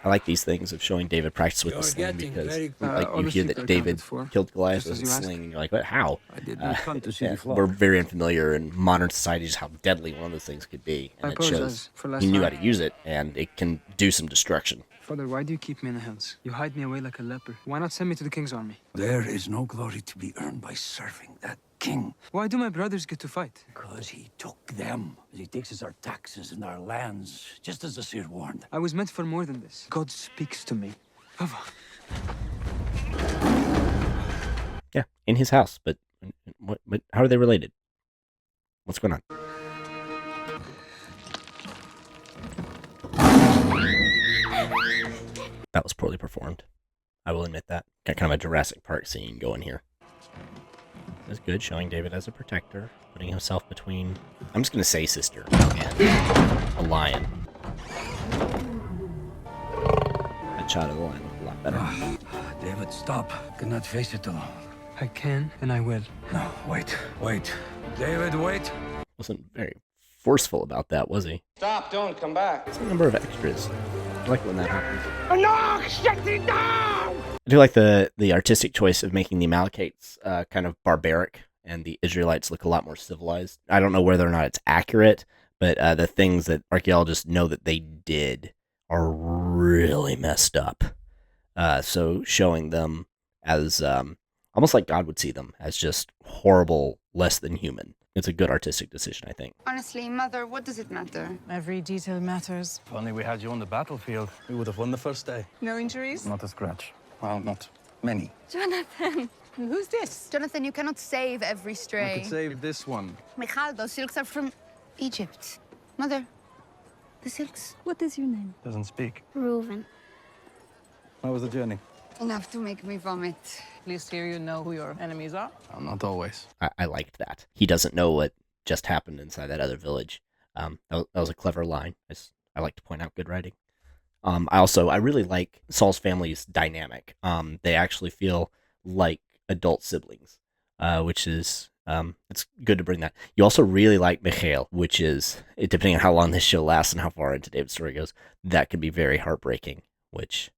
I like these things of showing David practice with the sling because, like, you hear that David killed Goliath with a sling, and you're like, "What? How?" I did not come to see the We're flawed. very unfamiliar in modern society just how deadly one of those things could be, and it shows he knew how to use it, and it can do some destruction. Father, why do you keep me in the hills? You hide me away like a leper. Why not send me to the king's army? There is no glory to be earned by serving that king. Why do my brothers get to fight? Because he took them. He takes us our taxes and our lands, just as the seer warned. I was meant for more than this. God speaks to me. Papa. Yeah, in his house, but how are they related? What's going on? That was poorly performed. I will admit that. Got kind of a Jurassic Park scene going here. That's good, showing David as a protector, putting himself between, I'm just going to say sister, and a lion. That shot of the lion looked a lot better. David, stop. Cannot face it alone. I can, and I will. No, wait. David, wait. Wasn't very forceful about that, was he? Stop, don't come back. It's a number of extras. I like when that happens. No, shut it down! I do like the artistic choice of making the Amalekites kind of barbaric, and the Israelites look a lot more civilized. I don't know whether or not it's accurate, but the things that archaeologists know that they did are really messed up. So showing them as almost like God would see them, as just horrible, less than human. It's a good artistic decision, I think. Honestly, Mother, what does it matter? Every detail matters. If only we had you on the battlefield, we would have won the first day. No injuries? Not a scratch. Well, not many. Jonathan! Who's this? Jonathan, you cannot save every I stray. could save this one. Michal, those silks are from Egypt. Mother, the silks. What is your name? Doesn't speak. Reuven. How was the journey? Enough to make me vomit. At least here you know who your enemies are. Well, not always. I liked that. He doesn't know what just happened inside that other village. That was a clever line. I like to point out good writing. I really like Saul's family's dynamic. They actually feel like adult siblings, which is, it's good to bring that. You also really like Michael, which is, depending on how long this show lasts and how far into David's story goes, that can be very heartbreaking, which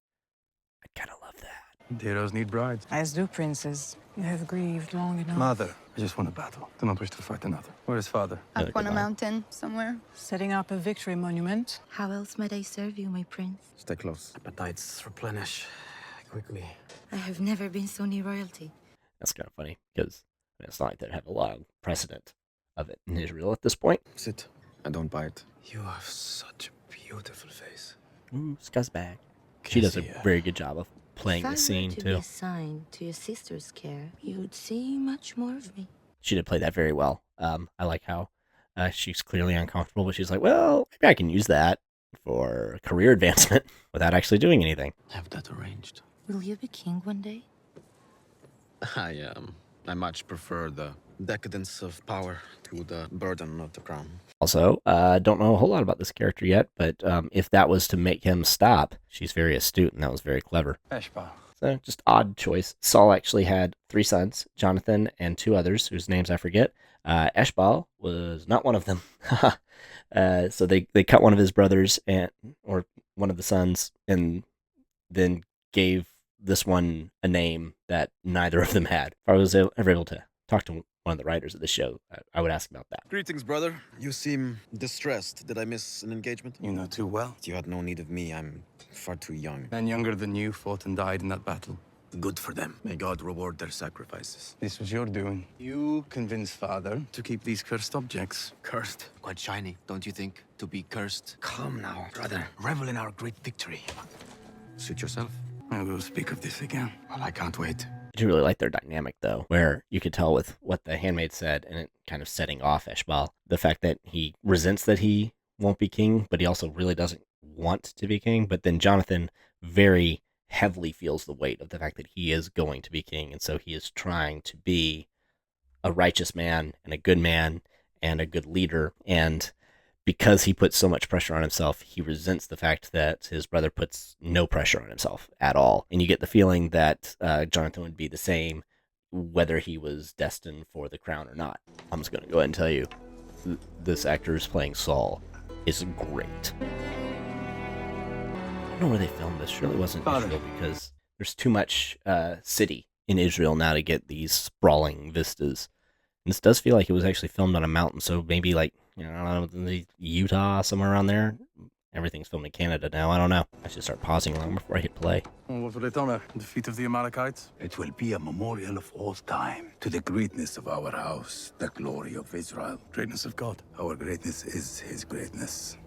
I kind of love that. Heroes need brides. As do princes. You have grieved long enough. Mother, I just won a battle. Do not wish to fight another. Where is father? Up on a mountain somewhere. Setting up a victory monument. How else might I serve you, my prince? Stay close. Appetites replenish quickly. I have never been so near royalty. That's kind of funny, because it's not like they have a lot of precedent of it in Israel at this point. Sit. I don't bite. You have such a beautiful face. Ooh, Scuzz's back. She does a very good job of playing the scene, If I were to too. be assigned to your sister's care, you would see much more of me. She did play that very well. I like how she's clearly uncomfortable, but she's like, well, maybe I can use that for career advancement without actually doing anything. Have that arranged. Will you be king one day? I much prefer the decadence of power to the burden of the crown. Also, don't know a whole lot about this character yet, but if that was to make him stop, she's very astute, and that was very clever. Eshba. So, just odd choice. Saul actually had 3 sons, Jonathan and 2 others, whose names I forget. Eshbal was not one of them. So they cut one of his brothers, or one of the sons, and then gave this one a name that neither of them had. If I was ever able to talk to one of the writers of the show, I would ask about that. Greetings, brother. You seem distressed. Did I miss an engagement? You know too well. You had no need of me. I'm far too young. Men younger than you fought and died in that battle. Good for them. May God reward their sacrifices. This was your doing. You convinced father to keep these cursed objects. Cursed. Quite shiny, don't you think? To be cursed. Calm now, brother. Revel in our great victory. Suit yourself. I will speak of this again. Well, I can't wait. I do really like their dynamic, though, where you could tell with what the handmaid said and it kind of setting off Eshbal, the fact that he resents that he won't be king, but he also really doesn't want to be king. But then Jonathan very heavily feels the weight of the fact that he is going to be king, and so he is trying to be a righteous man and a good leader, and because he puts so much pressure on himself, he resents the fact that his brother puts no pressure on himself at all. And you get the feeling that Jonathan would be the same whether he was destined for the crown or not. I'm just going to go ahead and tell you, this actor who's playing Saul is great. don't know where they filmed this. Surely wasn't Father. Israel, because there's too much city in Israel now to get these sprawling vistas. And this does feel like it was actually filmed on a mountain, so maybe like, I don't know, Utah, somewhere around there. Everything's filmed in Canada now. I don't know. I should start pausing long before I hit play. What will it honor? The defeat of the Amalekites? It will be a memorial of all time to the greatness of our house, the glory of Israel. Greatness of God. Our greatness is his greatness.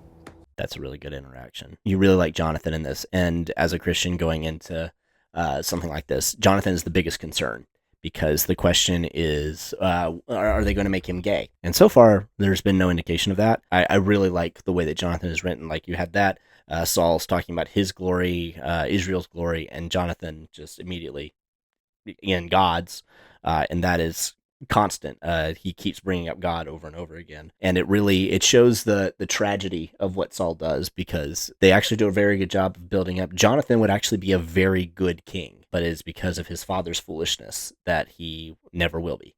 That's a really good interaction. You really like Jonathan in this, and as a Christian going into something like this, Jonathan is the biggest concern, because the question is, are they going to make him gay? And so far, there's been no indication of that. I really like the way that Jonathan is written. Like, you had that, Saul's talking about his glory, Israel's glory, and Jonathan just immediately in God's, and that is constant. He keeps bringing up God over and over again, and it shows the tragedy of what Saul does, because they actually do a very good job of building up. Jonathan would actually be a very good king, but it is because of his father's foolishness that he never will be.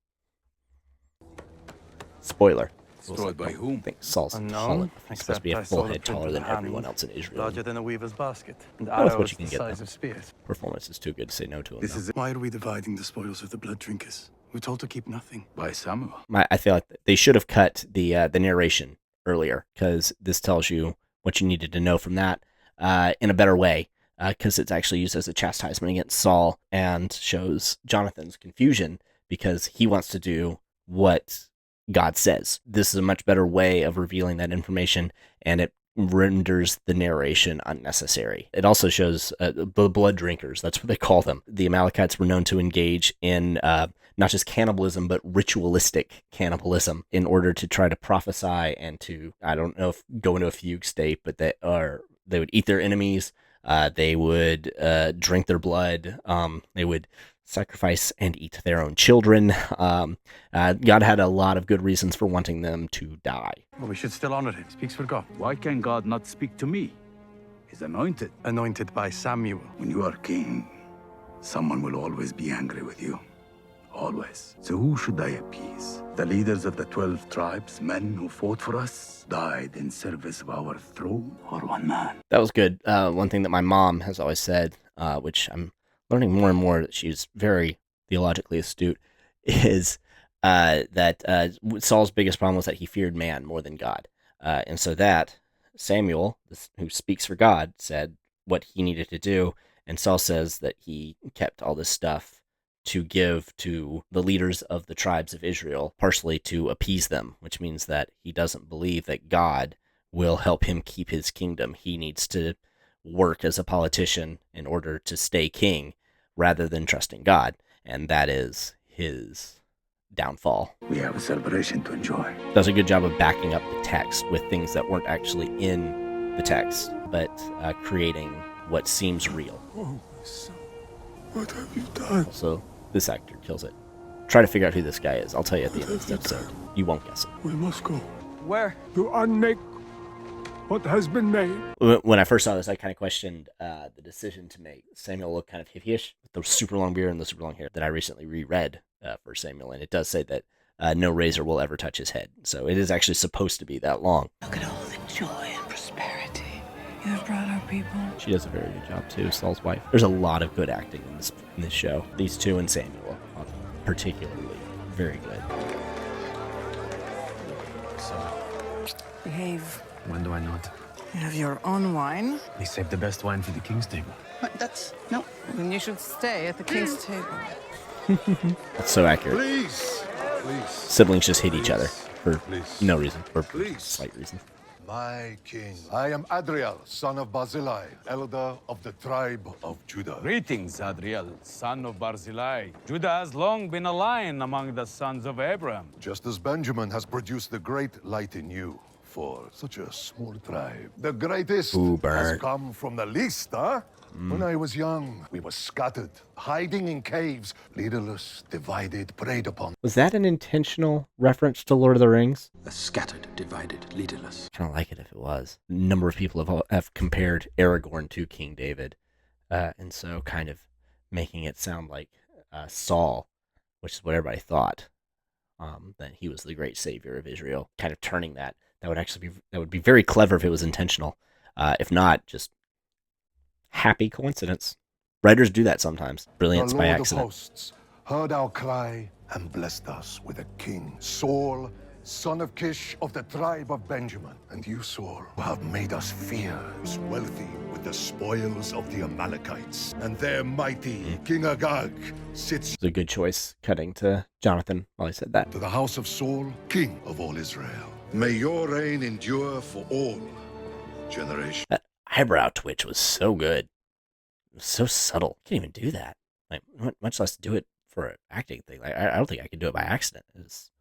Spoiler. Destroyed by whom? I think Saul's taller. He's supposed to be a full head taller than everyone else in Israel. Larger than a weaver's basket. And Well, that's what arrows you can the get, size though. of spears. Performance is too good to say no to him. This is it. Why are we dividing the spoils of the blood drinkers? We're told to keep nothing. By Samuel. I feel like they should have cut the narration earlier, because this tells you what you needed to know from that in a better way, because it's actually used as a chastisement against Saul and shows Jonathan's confusion because he wants to do what God says. This is a much better way of revealing that information, and it renders the narration unnecessary. It also shows the blood drinkers, that's what they call them. The Amalekites were known to engage in not just cannibalism, but ritualistic cannibalism in order to try to prophesy and to, I don't know if go into a fugue state, but they would eat their enemies, they would drink their blood, they would sacrifice and eat their own children. God had a lot of good reasons for wanting them to die. Well, we should still honor him. He speaks for God. Why can God not speak to me? He's anointed. Anointed by Samuel. When you are king, someone will always be angry with you. Always. So who should I appease? The leaders of the 12 tribes, men who fought for us, died in service of our throne, or one man? That was good. One thing that my mom has always said, which I'm learning more and more that she's very theologically astute, is that Saul's biggest problem was that he feared man more than God. And so that Samuel, who speaks for God, said what he needed to do. And Saul says that he kept all this stuff to give to the leaders of the tribes of Israel, partially to appease them, which means that he doesn't believe that God will help him keep his kingdom. He needs to work as a politician in order to stay king rather than trusting God. And that is his downfall. We have a celebration to enjoy. Does a good job of backing up the text with things that weren't actually in the text, but creating what seems real. Oh, my son. What have you done? Also, this actor kills it. Try to figure out who this guy is. I'll tell you at the end of this episode. You won't guess it. We must go. Where? To unmake what has been made. When I first saw this, I kind of questioned the decision to make Samuel look kind of hippie-ish, with the super long beard and the super long hair that I recently reread for Samuel, and it does say that no razor will ever touch his head. So it is actually supposed to be that long. Look at all the joy and prosperity you have brought our people. She does a very good job too, Saul's wife. There's a lot of good acting in this show. These two and Samuel, particularly, very good. Behave. When do I not? You have your own wine. They saved the best wine for the king's table. But that's... No. Then you should stay at the king's table. That's so accurate. Please. Siblings just hate each other for no reason, or slight reason. My king, I am Adriel, son of Barzillai, elder of the tribe of Judah. Greetings, Adriel, son of Barzillai. Judah has long been a lion among the sons of Abraham. Just as Benjamin has produced the great light in you for such a small tribe. The greatest has come from the least, huh? When I was young, we were scattered, hiding in caves, leaderless, divided, preyed upon. Was that an intentional reference to Lord of the Rings? Scattered, divided, leaderless. Kind of like it if it was. A number of people have compared Aragorn to King David, and so kind of making it sound like Saul, which is what everybody thought, that he was the great savior of Israel. Kind of turning that would be very clever if it was intentional. If not, just happy coincidence. Writers do that sometimes. Brilliance the by Lord of accident. hosts heard our cry and blessed us with a king, Saul, son of Kish of the tribe of Benjamin. And you, Saul, have made us fear, was wealthy with the spoils of the Amalekites. And their mighty King Agag sits It's a good choice, cutting to Jonathan while he said that. to the house of Saul, king of all Israel. May your reign endure for all generations. That eyebrow twitch was so good. It was so subtle. Can't even do that. Like, much less do it for an acting thing. Like, I don't think I could do it by accident. It's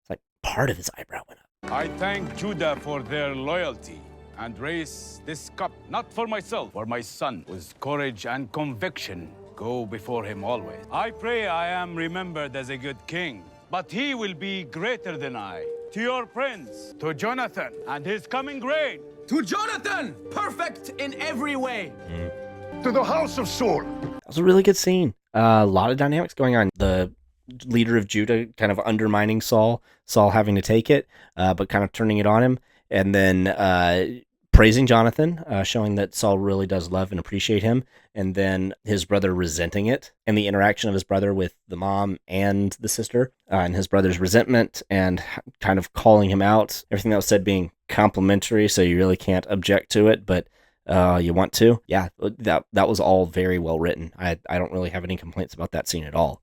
like part of his eyebrow went up. I thank Judah for their loyalty and raise this cup, not for myself, for my son, with courage and conviction. Go before him always. I pray I am remembered as a good king, but he will be greater than I. To your prince, to Jonathan, and his coming reign. To Jonathan, perfect in every way. To the house of Saul. That was a really good scene. A lot of dynamics going on. The leader of Judah kind of undermining Saul, Saul having to take it, but kind of turning it on him, and then praising Jonathan, showing that Saul really does love and appreciate him, and then his brother resenting it, and the interaction of his brother with the mom and the sister, and his brother's resentment, and kind of calling him out, everything that was said being complimentary, so you really can't object to it, but you want to. Yeah, that was all very well written. I don't really have any complaints about that scene at all.